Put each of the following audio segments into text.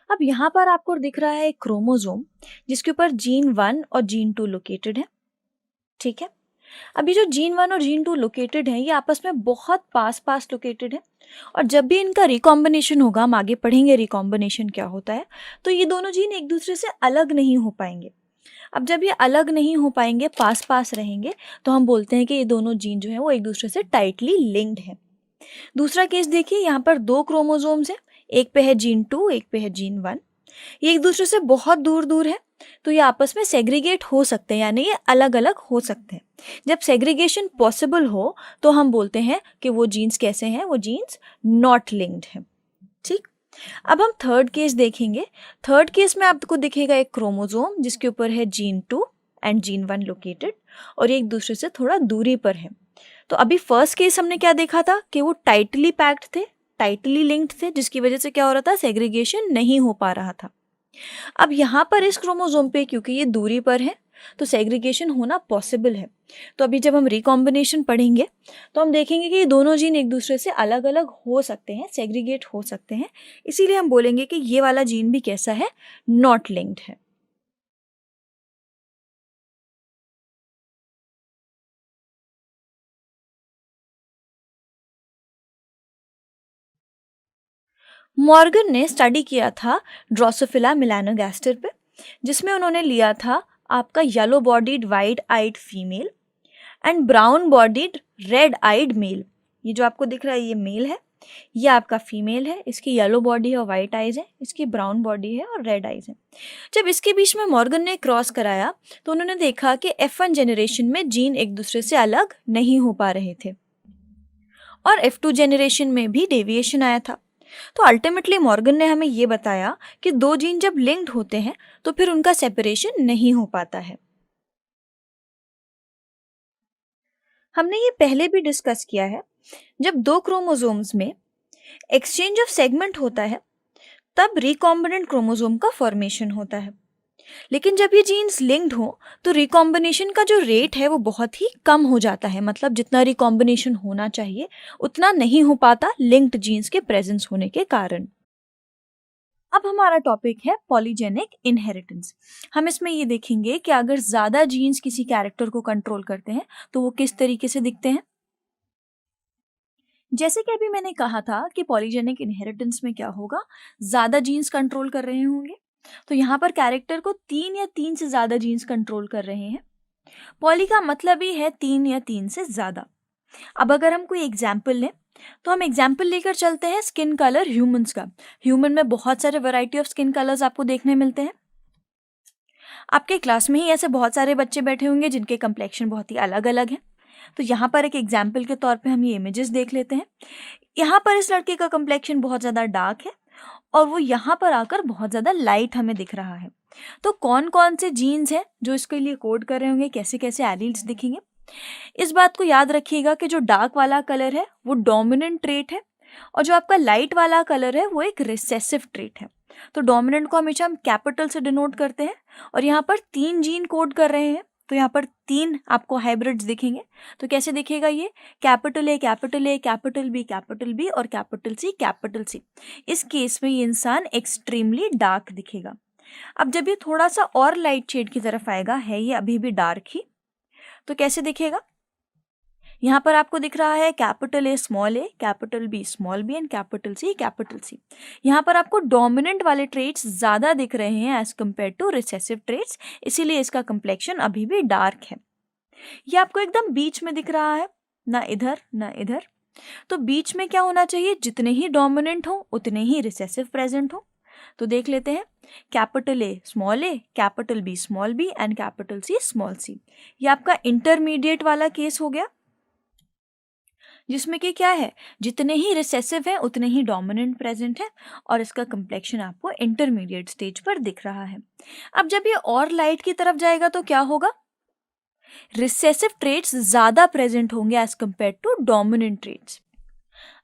अब यहाँ पर आपको दिख रहा है एक क्रोमोसोम जिसके ऊपर जीन 1 और जीन 2 लोकेटेड है। ठीक है। अभी जो जीन 1 और जीन 2 लोकेटेड है ये आपस में बहुत पास पास लोकेटेड है और जब भी इनका रिकॉम्बिनेशन होगा, हम आगे पढ़ेंगे रिकॉम्बिनेशन क्या होता है, तो ये दोनों जीन एक दूसरे से अलग नहीं हो पाएंगे। अब जब ये अलग नहीं हो पाएंगे, पास पास रहेंगे, तो हम बोलते हैं कि ये दोनों जीन जो है वो एक दूसरे से टाइटली लिंक्ड है। दूसरा केस देखिए, यहाँ पर दो क्रोमोसोम्स हैं, एक पे है जीन 2, एक पे है जीन 1। ये एक दूसरे से बहुत दूर दूर है, तो ये आपस में सेग्रीगेट हो सकते हैं, यानी ये अलग अलग हो सकते हैं। जब सेग्रीगेशन पॉसिबल हो तो हम बोलते हैं कि वो जीन्स कैसे हैं, वो जीन्स नॉट लिंक्ड हैं। ठीक। अब हम थर्ड केस देखेंगे। थर्ड केस में आपको दिखेगा एक क्रोमोसोम जिसके ऊपर है जीन 2 एंड जीन 1 लोकेटेड और ये एक दूसरे से थोड़ा दूरी पर है। तो अभी फर्स्ट केस हमने क्या देखा था कि वो टाइटली पैक्ड थे, टाइटली लिंक्ड थे, जिसकी वजह से क्या हो रहा था, सेग्रीगेशन नहीं हो पा रहा था। अब यहाँ पर इस क्रोमोसोम पे क्योंकि ये दूरी पर है तो सेग्रीगेशन होना पॉसिबल है। तो अभी जब हम रिकॉम्बिनेशन पढ़ेंगे तो हम देखेंगे कि ये दोनों जीन एक दूसरे से अलग अलग हो सकते हैं, सेग्रीगेट हो सकते हैं। इसीलिए हम बोलेंगे कि ये वाला जीन भी कैसा है, नॉट लिंक्ड है। मॉर्गन ने स्टडी किया था ड्रोसोफिला मेलानोगास्टर पे, जिसमें उन्होंने लिया था आपका yellow bodied white eyed female and brown bodied red eyed male. ये जो आपको दिख रहा है ये मेल है, ये आपका फीमेल है, इसकी येलो बॉडी है और वाइट आइज है, इसकी ब्राउन बॉडी है और रेड आइज है। जब इसके बीच में मॉर्गन ने क्रॉस कराया तो उन्होंने देखा कि F1 जनरेशन में जीन एक दूसरे से अलग नहीं हो पा रहे थे और F2 जनरेशन में भी डेविएशन आया था। तो अल्टीमेटली मॉर्गन ने हमें ये बताया कि दो जीन जब लिंक्ड होते हैं तो फिर उनका सेपरेशन नहीं हो पाता है। हमने ये पहले भी डिस्कस किया है, जब दो क्रोमोसोम्स में एक्सचेंज ऑफ सेगमेंट होता है तब रिकॉम्बिनेंट क्रोमोसोम का फॉर्मेशन होता है। लेकिन जब ये जीन्स लिंक्ड हो तो रिकॉम्बिनेशन का जो रेट है वो बहुत ही कम हो जाता है, मतलब जितना रिकॉम्बिनेशन होना चाहिए उतना नहीं हो पाता लिंक्ड जीन्स के प्रेजेंस होने के कारण। अब हमारा टॉपिक है पॉलीजेनिक इनहेरिटेंस। हम इसमें ये देखेंगे कि अगर ज़्यादा जीन्स किसी कैरेक्टर को कंट्रोल करते हैं तो वो किस तरीके से दिखते हैं। जैसे कि अभी मैंने कहा था कि पॉलीजेनिक इनहेरिटेंस में क्या होगा, ज़्यादा जीन्स कंट्रोल कर रहे होंगे। तो यहाँ पर कैरेक्टर को 3 या 3 से ज़्यादा जीन्स कंट्रोल कर रहे हैं। पॉली का मतलब ही है 3 या 3 से ज़्यादा। अब अगर हम कोई एग्जाम्पल लें तो हम एग्जाम्पल लेकर चलते हैं स्किन कलर ह्यूमंस का। ह्यूमन में बहुत सारे वैरायटी ऑफ स्किन कलर्स आपको देखने मिलते हैं। आपके क्लास में ही ऐसे बहुत सारे बच्चे बैठे होंगे जिनके कम्प्लेक्शन बहुत ही अलग अलग हैं। तो यहाँ पर एक एग्जाम्पल के तौर पे हम ये इमेजेस देख लेते हैं। यहाँ पर इस लड़के का कम्प्लेक्शन बहुत ज़्यादा डार्क है और वो यहाँ पर आकर बहुत ज़्यादा लाइट हमें दिख रहा है। तो कौन कौन से जीन्स हैं जो इसके लिए कोड कर रहे होंगे, कैसे कैसे एलील्स दिखेंगे। इस बात को याद रखिएगा कि जो डार्क वाला कलर है वो डोमिनेंट ट्रेट है और जो आपका लाइट वाला कलर है वो एक रिसेसिव ट्रेट है। तो डोमिनेंट को हमेशा हम कैपिटल से डिनोट करते हैं और यहाँ पर 3 जीन कोड कर रहे हैं, तो यहाँ पर 3 आपको हाइब्रिड्स दिखेंगे। तो कैसे दिखेगा ये, capital A capital A capital B और कैपिटल सी। इस केस में ये इंसान एक्सट्रीमली डार्क दिखेगा। अब जब ये थोड़ा सा और लाइट शेड की तरफ आएगा, है ये अभी भी डार्क ही, तो कैसे दिखेगा, यहाँ पर आपको दिख रहा है capital A, capital B and capital C. यहाँ पर आपको डोमिनेंट वाले ट्रेट्स ज़्यादा दिख रहे हैं as compare to recessive traits, इसीलिए इसका कम्प्लेक्शन अभी भी डार्क है। ये आपको एकदम बीच में दिख रहा है, ना इधर ना इधर। तो बीच में क्या होना चाहिए, जितने ही डोमिनेंट हो उतने ही रिसेसिव प्रेजेंट हो। तो देख लेते हैं, capital A, capital B and capital C. ये आपका इंटरमीडिएट वाला केस हो गया, जिसमें कि क्या है, जितने ही रिसेसिव है उतने ही डोमिनेंट प्रेजेंट है और इसका कम्प्लेक्शन आपको इंटरमीडिएट स्टेज पर दिख रहा है। अब जब ये और लाइट की तरफ जाएगा तो क्या होगा, रिसेसिव ट्रेट्स ज्यादा प्रेजेंट होंगे as compare to dominant traits.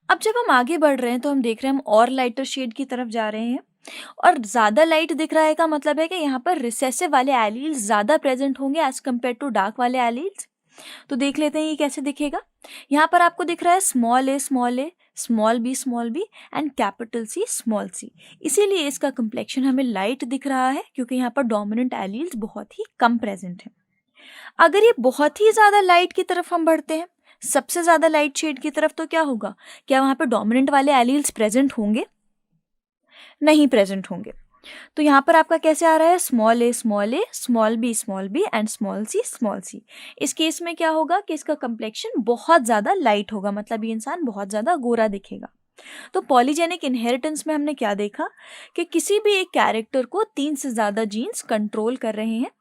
अब जब हम आगे बढ़ रहे हैं तो हम देख रहे हैं हम और लाइटर शेड की तरफ जा रहे हैं और ज्यादा लाइट दिख रहा है का मतलब है कि यहाँ पर रिसेसिव वाले एलील्स ज्यादा प्रेजेंट होंगे एज कंपेयर टू डार्क वाले एलील्स। तो देख लेते हैं ये कैसे दिखेगा। यहाँ पर आपको दिख रहा है small A small B and capital C small C. इसीलिए इसका कंप्लेक्शन हमें लाइट दिख रहा है, क्योंकि यहाँ पर डोमिनेंट एलील्स बहुत ही कम प्रेजेंट हैं। अगर ये बहुत ही ज़्यादा लाइट की तरफ हम बढ़ते हैं, सबसे ज़्यादा लाइट शेड की तरफ, तो क्या होगा? क्या वहाँ पर डोमिनेंट वाले एलील्स प्रेजेंट होंगे? नहीं प्रेजेंट होंगे। तो यहाँ पर आपका कैसे आ रहा है? Small A small B and small C. इस केस में क्या होगा कि इसका कंप्लेक्शन बहुत ज़्यादा लाइट होगा, मतलब ये इंसान बहुत ज़्यादा गोरा दिखेगा। तो पॉलीजेनिक इनहेरिटेंस में हमने क्या देखा कि किसी भी एक कैरेक्टर को 3 से ज़्यादा जीन्स कंट्रोल कर रहे हैं,